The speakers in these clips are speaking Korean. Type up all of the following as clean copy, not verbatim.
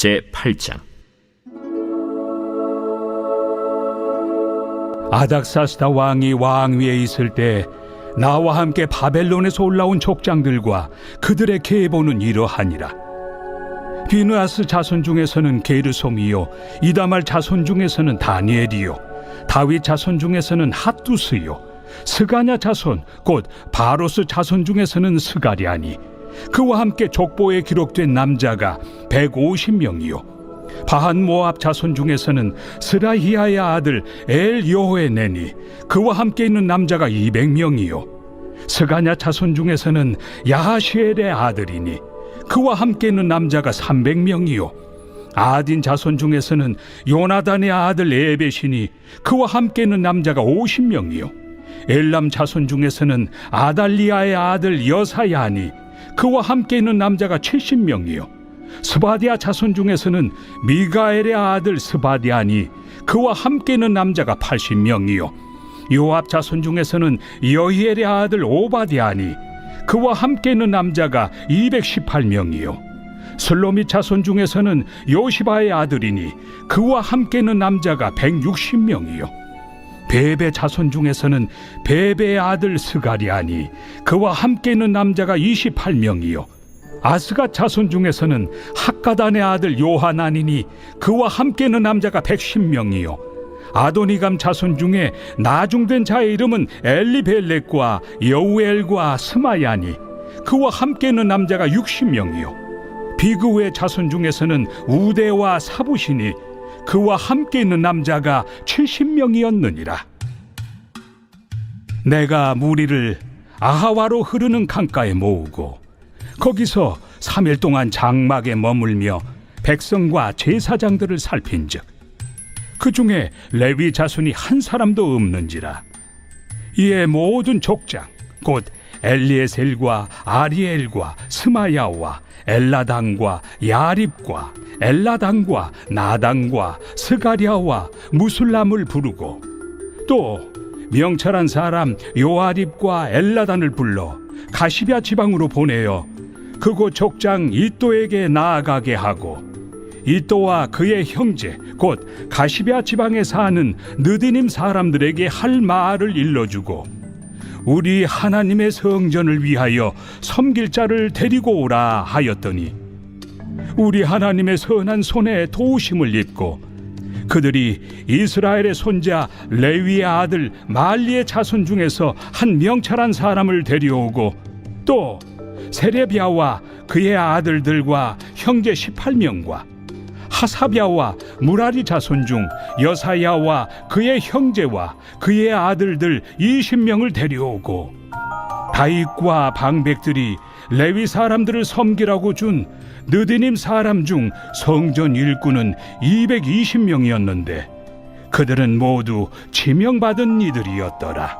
제8장. 아닥사스다 왕이 왕위에 있을 때 나와 함께 바벨론에서 올라온 족장들과 그들의 계보는 이러하니라. 비느하스 자손 중에서는 게르솜이요, 이다말 자손 중에서는 다니엘이요, 다윗 자손 중에서는 핫두스요, 스가냐 자손 곧 바로스 자손 중에서는 스가랴니, 그와 함께 족보에 기록된 남자가 150명이요 바한 모압 자손 중에서는 스라히야의 아들 엘여호에네니, 그와 함께 있는 남자가 200명이요 스가냐 자손 중에서는 야하시엘의 아들이니, 그와 함께 있는 남자가 300명이요 아딘 자손 중에서는 요나단의 아들 에벳이니, 그와 함께 있는 남자가 50명이요 엘람 자손 중에서는 아달리아의 아들 여사야니, 그와 함께 있는 남자가 70명이요 스바디아 자손 중에서는 미가엘의 아들 스바디아니, 그와 함께 있는 남자가 80명이요 요압 자손 중에서는 여히엘의 아들 오바디아니, 그와 함께 있는 남자가 218명이요 슬로밋 자손 중에서는 요시바의 아들이니, 그와 함께 있는 남자가 160명이요 베베 자손 중에서는 베베의 아들 스가리아니, 그와 함께 있는 남자가 28명이요 아스가 자손 중에서는 학가단의 아들 요하나니니, 그와 함께 있는 남자가 110명이요 아도니감 자손 중에 나중된 자의 이름은 엘리벨렉과 여우엘과 스마야니, 그와 함께 있는 남자가 60명이요 비그우의 자손 중에서는 우대와 사부시니, 그와 함께 있는 남자가 70명이었느니라. 내가 무리를 아하와로 흐르는 강가에 모으고 거기서 3일 동안 장막에 머물며 백성과 제사장들을 살핀즉 그 중에 레위 자손이 한 사람도 없는지라. 이에 모든 족장 곧 엘리에셀과 아리엘과 스마야와 엘라당과 야립과 엘라당과 나당과 스가랴와 무술람을 부르고 또 명철한 사람 요아립과 엘라단을 불러 가시비아 지방으로 보내어 그곳 족장 이또에게 나아가게 하고, 이또와 그의 형제 곧 가시비아 지방에 사는 느디님 사람들에게 할 말을 일러주고, 우리 하나님의 성전을 위하여 섬길 자를 데리고 오라 하였더니, 우리 하나님의 선한 손에 도우심을 입고 그들이 이스라엘의 손자 레위의 아들 말리의 자손 중에서 한 명철한 사람을 데려오고, 또 세레비아와 그의 아들들과 형제 18명과 하사비아와 무라리 자손 중 여사야와 그의 형제와 그의 아들들 20명을 데려오고, 다윗과 방백들이 레위 사람들을 섬기라고 준 느디님 사람 중 성전 일꾼은 220명이었는데 그들은 모두 지명받은 이들이었더라.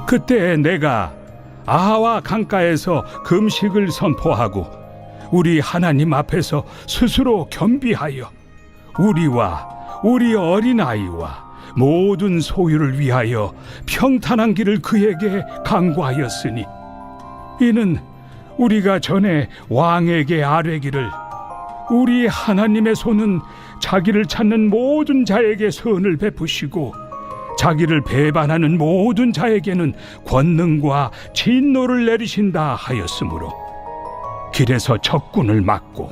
그때 내가 아하와 강가에서 금식을 선포하고 우리 하나님 앞에서 스스로 겸비하여 우리와 우리 어린아이와 모든 소유를 위하여 평탄한 길을 그에게 강구하였으니, 이는 우리가 전에 왕에게 아뢰기를 우리 하나님의 손은 자기를 찾는 모든 자에게 선을 베푸시고 자기를 배반하는 모든 자에게는 권능과 진노를 내리신다 하였으므로, 길에서 적군을 막고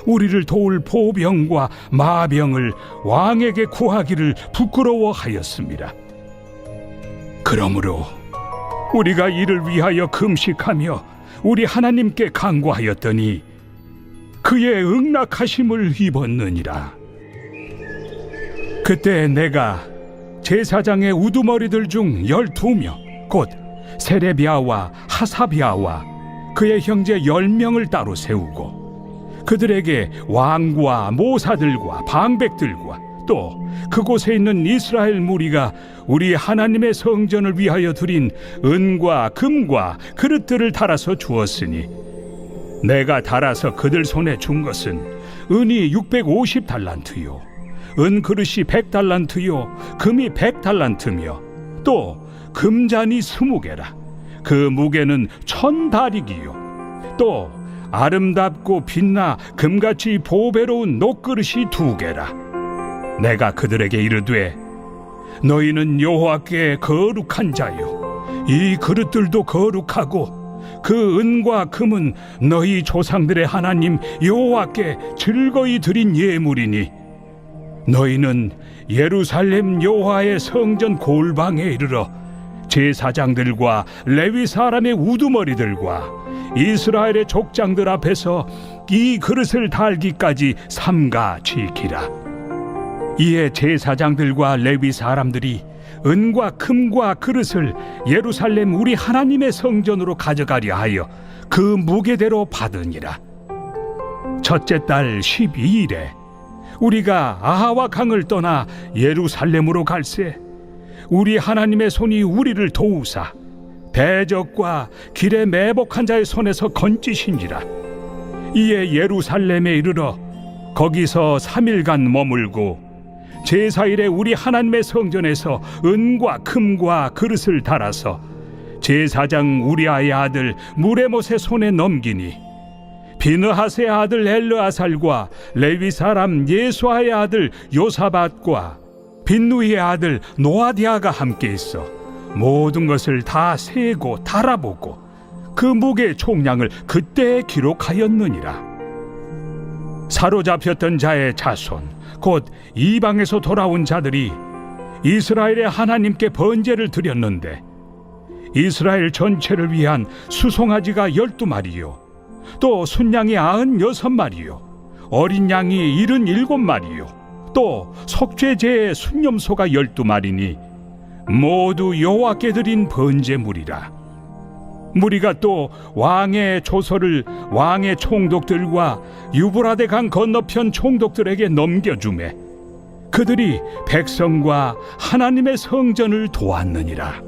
우리를 도울 보병과 마병을 왕에게 구하기를 부끄러워하였습니다. 그러므로 우리가 이를 위하여 금식하며 우리 하나님께 간구하였더니 그의 응낙하심을 입었느니라. 그때 내가 제사장의 우두머리들 중 12명 곧 세레비아와 하사비아와 그의 형제 10명을 따로 세우고 그들에게 왕과 모사들과 방백들과 또 그곳에 있는 이스라엘 무리가 우리 하나님의 성전을 위하여 드린 은과 금과 그릇들을 달아서 주었으니, 내가 달아서 그들 손에 준 것은 은이 650달란트요 은 그릇이 100달란트요 금이 100달란트며 또 금잔이 20개라. 그 무게는 1000다리기요 또 아름답고 빛나 금같이 보배로운 녹그릇이 2개라. 내가 그들에게 이르되 너희는 여호와께 거룩한 자요 이 그릇들도 거룩하고 그 은과 금은 너희 조상들의 하나님 여호와께 즐거이 드린 예물이니 너희는 예루살렘 여호와의 성전 골방에 이르러 제사장들과 레위 사람의 우두머리들과 이스라엘의 족장들 앞에서 이 그릇을 달기까지 삼가 지키라. 이에 제사장들과 레위 사람들이 은과 금과 그릇을 예루살렘 우리 하나님의 성전으로 가져가려 하여 그 무게대로 받으니라. 첫째 달 12일에 우리가 아하와 강을 떠나 예루살렘으로 갈새 우리 하나님의 손이 우리를 도우사 대적과 길에 매복한 자의 손에서 건지신지라. 이에 예루살렘에 이르러 거기서 3일간 머물고 제사일에 우리 하나님의 성전에서 은과 금과 그릇을 달아서 제사장 우리아의 아들 무레못의 손에 넘기니 비느하스의 아들 엘르아살과 레위 사람 예수아의 아들 요사밧과 빈누이의 아들 노아디아가 함께 있어 모든 것을 다 세고 달아보고 그 무게의 총량을 그때 기록하였느니라. 사로잡혔던 자의 자손 곧 이방에서 돌아온 자들이 이스라엘의 하나님께 번제를 드렸는데 이스라엘 전체를 위한 수송아지가 12마리요 또 순양이 96마리요 어린 양이 77마리요 또 속죄제의 순념소가 12마리니 모두 여호와께 드린 번제물이라. 무리가 또 왕의 조서를 왕의 총독들과 유브라데 강 건너편 총독들에게 넘겨주매 그들이 백성과 하나님의 성전을 도왔느니라.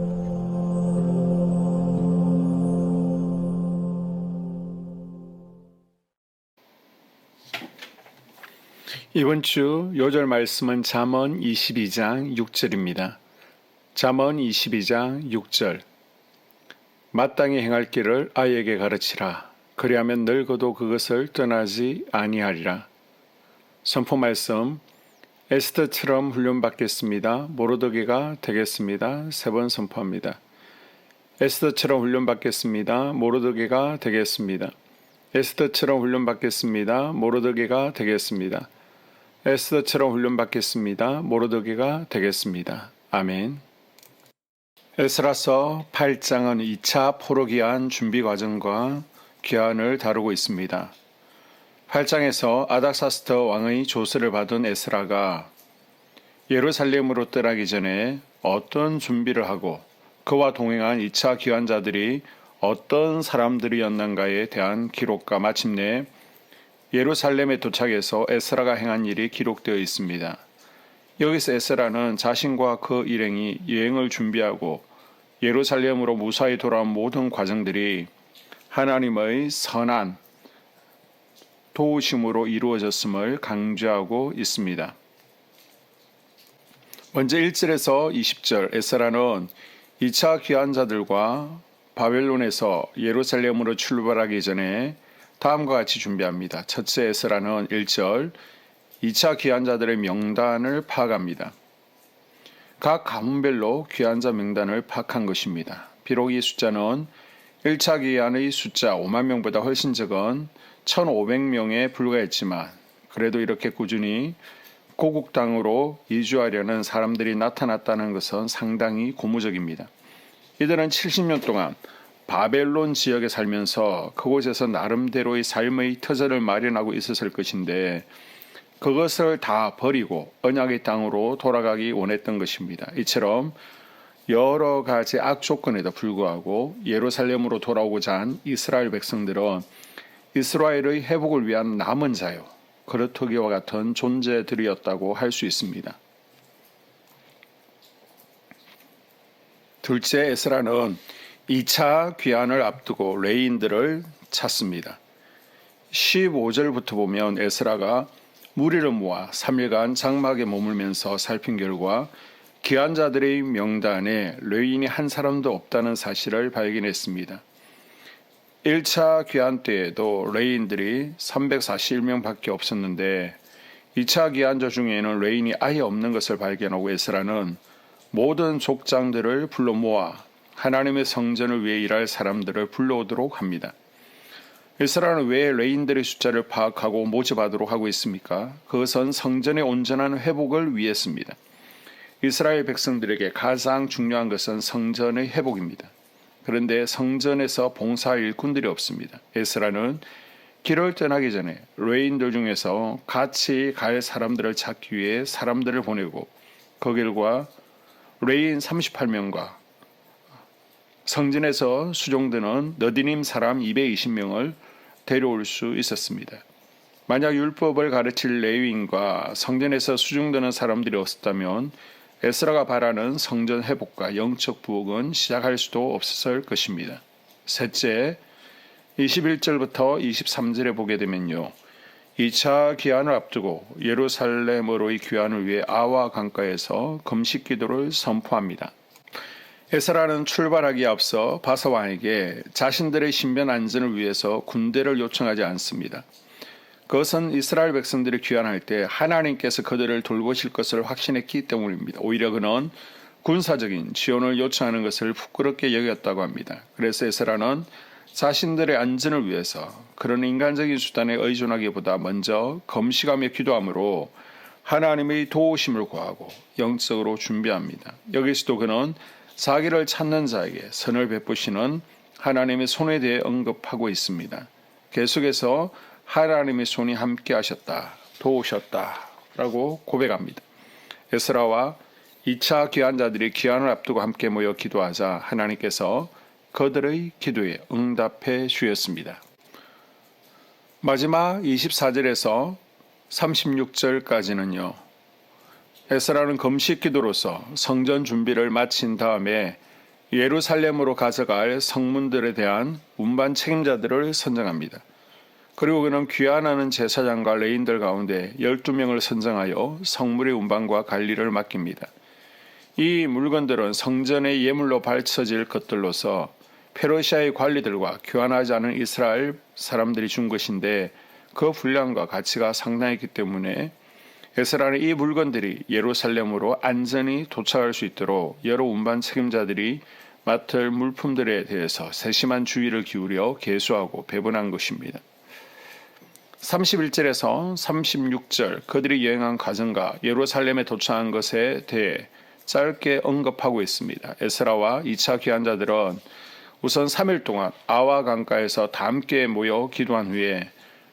이번 주 요절 말씀은 잠언 22장 6절입니다. 잠언 22장 6절. 마땅히 행할 길을 아이에게 가르치라. 그리하면 늙어도 그것을 떠나지 아니하리라. 선포 말씀. 에스더처럼 훈련받겠습니다. 모르드게가 되겠습니다. 3번 선포합니다. 에스더처럼 훈련받겠습니다. 모르드게가 되겠습니다. 에스더처럼 훈련받겠습니다. 모르드게가 되겠습니다. 에스더처럼 훈련받겠습니다. 모르드게가 되겠습니다. 아멘. 에스라서 8장은 2차 포로기한 준비 과정과 기한을 다루고 있습니다. 8장에서 아닥사스터 왕의 조서를 받은 에스라가 예루살렘으로 떠나기 전에 어떤 준비를 하고 그와 동행한 2차 기환자들이 어떤 사람들이었는가에 대한 기록과 마침내 예루살렘에 도착해서 에스라가 행한 일이 기록되어 있습니다. 여기서 에스라는 자신과 그 일행이 여행을 준비하고 예루살렘으로 무사히 돌아온 모든 과정들이 하나님의 선한 도우심으로 이루어졌음을 강조하고 있습니다. 먼저 1절에서 20절 에스라는 2차 귀환자들과 바벨론에서 예루살렘으로 출발하기 전에 다음과 같이 준비합니다. 첫째 에스라는 1절 2차 귀환자들의 명단을 파악합니다. 각 가문별로 귀환자 명단을 파악한 것입니다. 비록 이 숫자는 1차 귀환의 숫자 5만 명보다 훨씬 적은 1,500명에 불과했지만 그래도 이렇게 꾸준히 고국 땅으로 이주하려는 사람들이 나타났다는 것은 상당히 고무적입니다. 이들은 70년 동안 바벨론 지역에 살면서 그곳에서 나름대로의 삶의 터전을 마련하고 있었을 것인데 그것을 다 버리고 언약의 땅으로 돌아가기 원했던 것입니다. 이처럼 여러 가지 악조건에도 불구하고 예루살렘으로 돌아오고자 한 이스라엘 백성들은 이스라엘의 회복을 위한 남은 자요, 그릇터기와 같은 존재들이었다고 할 수 있습니다. 둘째 에스라는 2차 귀환을 앞두고 레위인들을 찾습니다. 15절부터 보면 에스라가 무리를 모아 3일간 장막에 머물면서 살핀 결과 귀환자들의 명단에 레위인이 한 사람도 없다는 사실을 발견했습니다. 1차 귀환 때에도 레인들이 341명밖에 없었는데 2차 귀환자 중에는 레인이 아예 없는 것을 발견하고 에스라는 모든 족장들을 불러 모아 하나님의 성전을 위해 일할 사람들을 불러오도록 합니다. 에스라는 왜 레인들의 숫자를 파악하고 모집하도록 하고 있습니까? 그것은 성전의 온전한 회복을 위해서입니다. 이스라엘 백성들에게 가장 중요한 것은 성전의 회복입니다. 그런데 성전에서 봉사할 일꾼들이 없습니다. 에스라는 길을 떠나기 전에 레인들 중에서 같이 갈 사람들을 찾기 위해 사람들을 보내고 그 결과 레인 38명과 성전에서 수종드는 너디님 사람 220명을 데려올 수 있었습니다. 만약 율법을 가르칠 레위인과 성전에서 수종드는 사람들이 없었다면 에스라가 바라는 성전 회복과 영적 부흥은 시작할 수도 없었을 것입니다. 셋째, 21절부터 23절에 보게 되면요. 2차 귀환을 앞두고 예루살렘으로의 귀환을 위해 아와 강가에서 금식 기도를 선포합니다. 에스라는 출발하기에 앞서 바사왕에게 자신들의 신변 안전을 위해서 군대를 요청하지 않습니다. 그것은 이스라엘 백성들이 귀환할 때 하나님께서 그들을 돌보실 것을 확신했기 때문입니다. 오히려 그는 군사적인 지원을 요청하는 것을 부끄럽게 여겼다고 합니다. 그래서 에스라는 자신들의 안전을 위해서 그런 인간적인 수단에 의존하기보다 먼저 금식하며 기도함으로 하나님의 도우심을 구하고 영적으로 준비합니다. 여기서도 그는 자기를 찾는 자에게 선을 베푸시는 하나님의 손에 대해 언급하고 있습니다. 계속해서 하나님의 손이 함께 하셨다, 도우셨다 라고 고백합니다. 에스라와 2차 귀환자들이 귀환을 앞두고 함께 모여 기도하자 하나님께서 그들의 기도에 응답해 주셨습니다. 마지막 24절에서 36절까지는요. 에스라는 금식 기도로서 성전 준비를 마친 다음에 예루살렘으로 가져갈 성문들에 대한 운반 책임자들을 선정합니다. 그리고 그는 귀환하는 제사장과 레인들 가운데 12명을 선정하여 성물의 운반과 관리를 맡깁니다. 이 물건들은 성전의 예물로 바쳐질 것들로서 페르시아의 관리들과 교환하지 않은 이스라엘 사람들이 준 것인데 그 분량과 가치가 상당했기 때문에 에스라는 이 물건들이 예루살렘으로 안전히 도착할 수 있도록 여러 운반 책임자들이 맡을 물품들에 대해서 세심한 주의를 기울여 계수하고 배분한 것입니다. 31절에서 36절 그들이 여행한 과정과 예루살렘에 도착한 것에 대해 짧게 언급하고 있습니다. 에스라와 2차 귀환자들은 우선 3일 동안 아와 강가에서 다 함께 모여 기도한 후에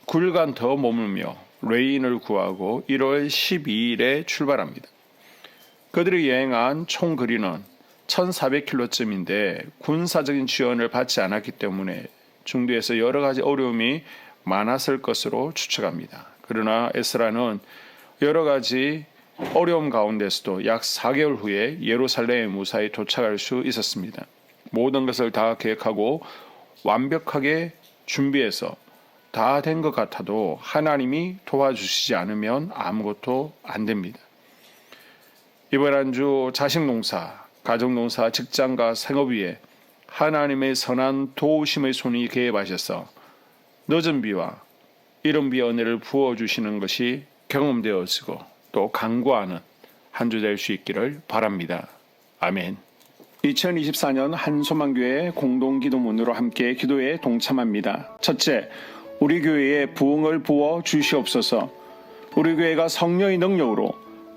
9일간 더 머물며 레인을 구하고 1월 12일에 출발합니다. 그들이 여행한 총 거리는 1400km쯤인데 군사적인 지원을 받지 않았기 때문에 중도에서 여러 가지 어려움이 많았을 것으로 추측합니다. 그러나 에스라는 여러 가지 어려움 가운데서도 약 4개월 후에 예루살렘에 무사히 도착할 수 있었습니다. 모든 것을 다 계획하고 완벽하게 준비해서 다 된 것 같아도 하나님이 도와주시지 않으면 아무것도 안 됩니다. 이번 한 주 자식농사, 가정농사, 직장과 생업 위에 하나님의 선한 도우심의 손이 개입하셔서 늦은 비와 이른 비의 은혜를 부어주시는 것이 경험되어지고 또 간구하는 한 주 될 수 있기를 바랍니다. 아멘. 2024년 한소망교회 공동기도문으로 함께 기도에 동참합니다. 첫째, 우리 교회에 부흥을 부어 주시옵소서. 우리 교회가 성령의 능력으로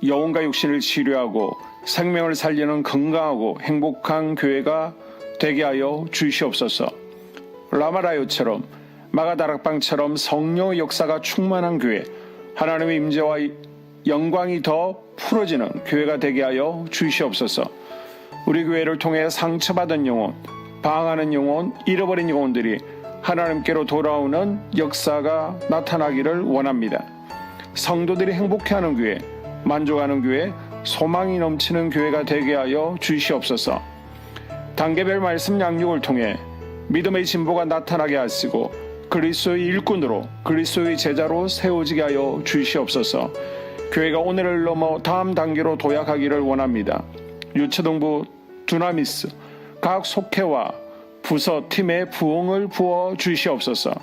영혼과 육신을 치료하고 생명을 살리는 건강하고 행복한 교회가 되게 하여 주시옵소서. 라마라요처럼 마가다락방처럼 성령의 역사가 충만한 교회, 하나님의 임재와 영광이 더 풀어지는 교회가 되게 하여 주시옵소서. 우리 교회를 통해 상처받은 영혼, 방황하는 영혼, 잃어버린 영혼들이 하나님께로 돌아오는 역사가 나타나기를 원합니다. 성도들이 행복해하는 교회, 만족하는 교회, 소망이 넘치는 교회가 되게 하여 주시옵소서. 단계별 말씀 양육을 통해 믿음의 진보가 나타나게 하시고 그리스도의 일꾼으로 그리스도의 제자로 세워지게 하여 주시옵소서. 교회가 오늘을 넘어 다음 단계로 도약하기를 원합니다. 유초등부, 두나미스, 각 속회와 부서 팀에 부흥을 부어 주시옵소서.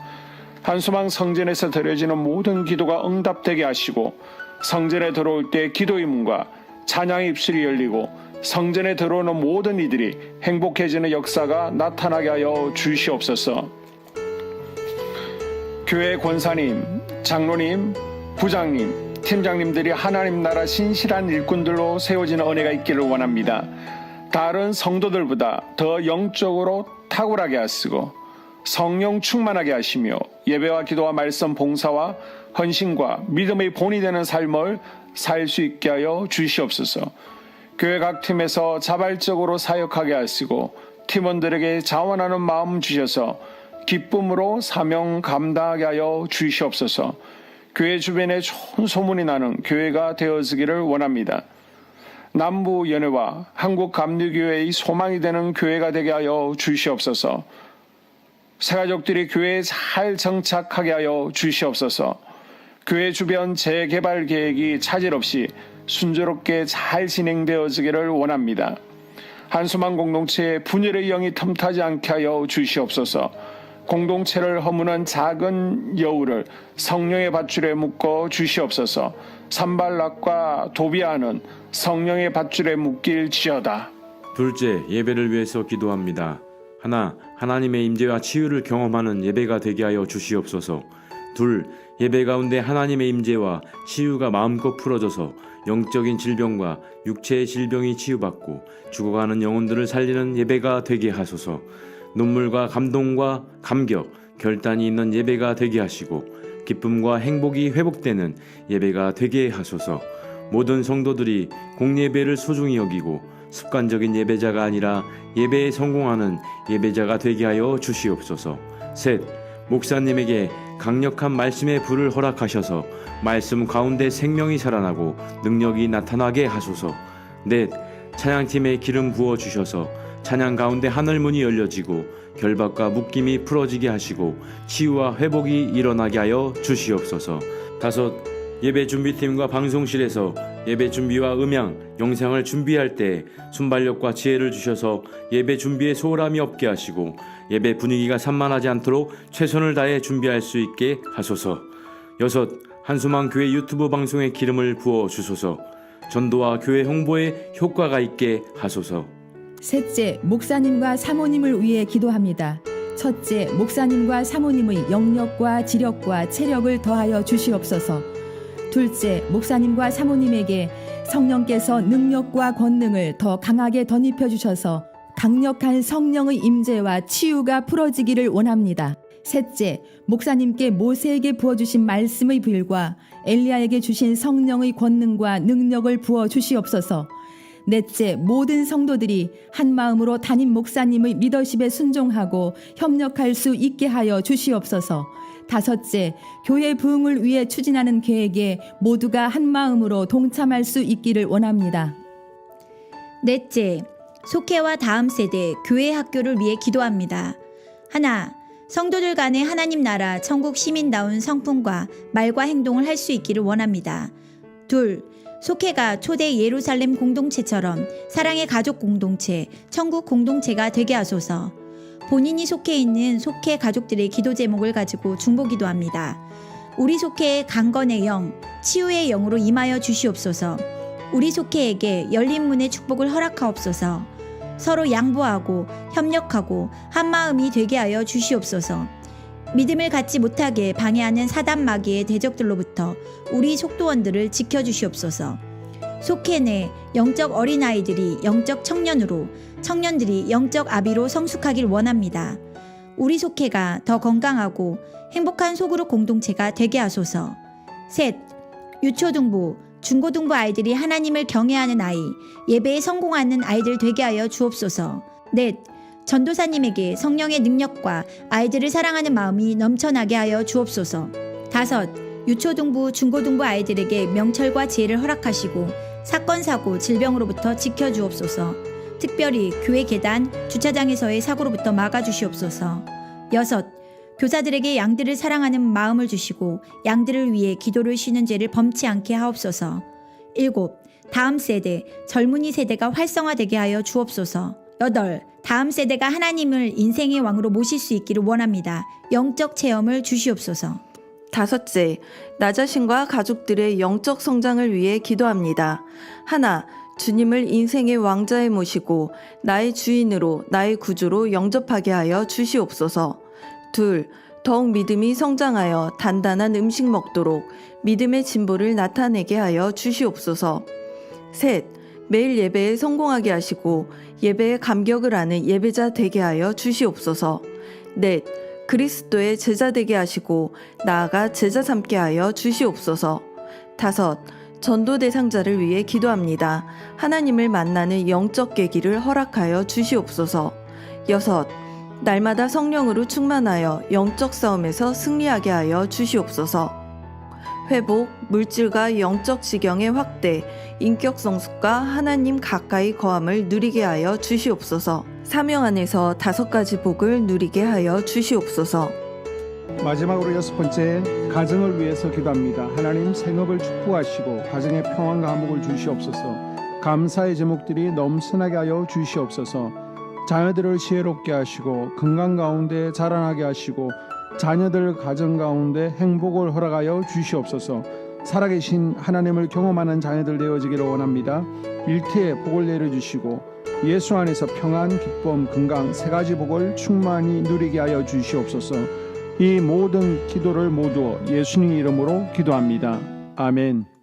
한수망 성전에서 드려지는 모든 기도가 응답되게 하시고 성전에 들어올 때 기도의 문과 찬양의 입술이 열리고 성전에 들어오는 모든 이들이 행복해지는 역사가 나타나게 하여 주시옵소서. 교회 권사님, 장로님, 부장님, 팀장님들이 하나님 나라 신실한 일꾼들로 세워지는 은혜가 있기를 원합니다. 다른 성도들보다 더 영적으로 탁월하게 하시고 성령 충만하게 하시며 예배와 기도와 말씀 봉사와 헌신과 믿음의 본이 되는 삶을 살 수 있게 하여 주시옵소서. 교회 각 팀에서 자발적으로 사역하게 하시고 팀원들에게 자원하는 마음 주셔서 기쁨으로 사명 감당하게 하여 주시옵소서. 교회 주변에 좋은 소문이 나는 교회가 되어지기를 원합니다. 남부 연회와 한국 감리교회의 소망이 되는 교회가 되게 하여 주시옵소서. 새가족들이 교회에 잘 정착하게 하여 주시옵소서. 교회 주변 재개발 계획이 차질 없이 순조롭게 잘 진행되어지기를 원합니다. 한수망 공동체의 분열의 영이 틈타지 않게 하여 주시옵소서. 공동체를 허무는 작은 여우를 성령의 밧줄에 묶어 주시옵소서. 산발락과 도비아는 성령의 밧줄에 묶일지어다. 둘째, 예배를 위해서 기도합니다. 하나, 하나님의 임재와 치유를 경험하는 예배가 되게 하여 주시옵소서. 둘, 예배 가운데 하나님의 임재와 치유가 마음껏 풀어져서 영적인 질병과 육체의 질병이 치유받고 죽어가는 영혼들을 살리는 예배가 되게 하소서. 눈물과 감동과 감격, 결단이 있는 예배가 되게 하시고 기쁨과 행복이 회복되는 예배가 되게 하소서. 모든 성도들이 공예배를 소중히 여기고 습관적인 예배자가 아니라 예배에 성공하는 예배자가 되게 하여 주시옵소서. 셋, 목사님에게 강력한 말씀의 불을 허락하셔서 말씀 가운데 생명이 살아나고 능력이 나타나게 하소서. 넷, 찬양팀에 기름 부어 주셔서 찬양 가운데 하늘문이 열려지고 결박과 묶임이 풀어지게 하시고 치유와 회복이 일어나게 하여 주시옵소서. 다섯, 예배 준비팀과 방송실에서 예배 준비와 음향, 영상을 준비할 때 순발력과 지혜를 주셔서 예배 준비에 소홀함이 없게 하시고 예배 분위기가 산만하지 않도록 최선을 다해 준비할 수 있게 하소서. 여섯, 한수망 교회 유튜브 방송에 기름을 부어 주소서. 전도와 교회 홍보에 효과가 있게 하소서. 셋째, 목사님과 사모님을 위해 기도합니다. 첫째, 목사님과 사모님의 영력과 지력과 체력을 더하여 주시옵소서. 둘째, 목사님과 사모님에게 성령께서 능력과 권능을 더 강하게 덧입혀 주셔서 강력한 성령의 임재와 치유가 풀어지기를 원합니다. 셋째, 목사님께 모세에게 부어주신 말씀의 불과 엘리야에게 주신 성령의 권능과 능력을 부어 주시옵소서. 넷째, 모든 성도들이 한 마음으로 담임 목사님의 리더십에 순종하고 협력할 수 있게 하여 주시옵소서. 다섯째, 교회 부흥을 위해 추진하는 계획에 모두가 한 마음으로 동참할 수 있기를 원합니다. 넷째, 속회와 다음 세대 교회 학교를 위해 기도합니다. 하나, 성도들 간의 하나님 나라 천국 시민다운 성품과 말과 행동을 할 수 있기를 원합니다. 둘, 속회가 초대 예루살렘 공동체처럼 사랑의 가족 공동체, 천국 공동체가 되게 하소서. 본인이 속해 있는 속회 가족들의 기도 제목을 가지고 중보기도합니다. 우리 속회의 강건의 영, 치유의 영으로 임하여 주시옵소서. 우리 속회에게 열린 문의 축복을 허락하옵소서. 서로 양보하고 협력하고 한마음이 되게 하여 주시옵소서. 믿음을 갖지 못하게 방해하는 사단 마귀의 대적들로부터 우리 속도원들을 지켜주시옵소서. 속회 내 영적 어린아이들이 영적 청년으로, 청년들이 영적 아비로 성숙하길 원합니다. 우리 속회가 더 건강하고 행복한 소그룹 공동체가 되게 하소서. 셋, 유초등부, 중고등부 아이들이 하나님을 경외하는 아이, 예배에 성공하는 아이들 되게 하여 주옵소서. 넷, 전도사님에게 성령의 능력과 아이들을 사랑하는 마음이 넘쳐나게 하여 주옵소서. 다섯, 유초등부, 중고등부 아이들에게 명철과 지혜를 허락하시고 사건, 사고, 질병으로부터 지켜주옵소서. 특별히 교회 계단, 주차장에서의 사고로부터 막아주시옵소서. 여섯, 교사들에게 양들을 사랑하는 마음을 주시고 양들을 위해 기도를 쉬는 죄를 범치 않게 하옵소서. 일곱, 다음 세대, 젊은이 세대가 활성화되게 하여 주옵소서. 8. 다음 세대가 하나님을 인생의 왕으로 모실 수 있기를 원합니다. 영적 체험을 주시옵소서. 5째, 나 자신과 가족들의 영적 성장을 위해 기도합니다. 하나, 주님을 인생의 왕자에 모시고 나의 주인으로 나의 구주로 영접하게 하여 주시옵소서. 2. 더욱 믿음이 성장하여 단단한 음식 먹도록 믿음의 진보를 나타내게 하여 주시옵소서. 3. 매일 예배에 성공하게 하시고 예배에 감격을 하는 예배자 되게 하여 주시옵소서. 4. 그리스도의 제자 되게 하시고 나아가 제자 삼게 하여 주시옵소서. 5. 전도 대상자를 위해 기도합니다. 하나님을 만나는 영적 계기를 허락하여 주시옵소서. 6. 날마다 성령으로 충만하여 영적 싸움에서 승리하게 하여 주시옵소서. 회복, 물질과 영적 지경의 확대, 인격 성숙과 하나님 가까이 거함을 누리게 하여 주시옵소서. 사명 안에서 5가지 복을 누리게 하여 주시옵소서. 마지막으로 6번째, 가정을 위해서 기도합니다. 하나님 생업을 축복하시고 가정에 평안과 화목을 주시옵소서. 감사의 제목들이 넘쳐나게 하여 주시옵소서. 자녀들을 지혜롭게 하시고 건강 가운데 자라나게 하시고 자녀들 가정 가운데 행복을 허락하여 주시옵소서. 살아계신 하나님을 경험하는 자녀들 되어지기를 원합니다. 일태에 복을 내려주시고 예수 안에서 평안, 기쁨, 건강 3가지 복을 충만히 누리게 하여 주시옵소서. 이 모든 기도를 모두 예수님 이름으로 기도합니다. 아멘.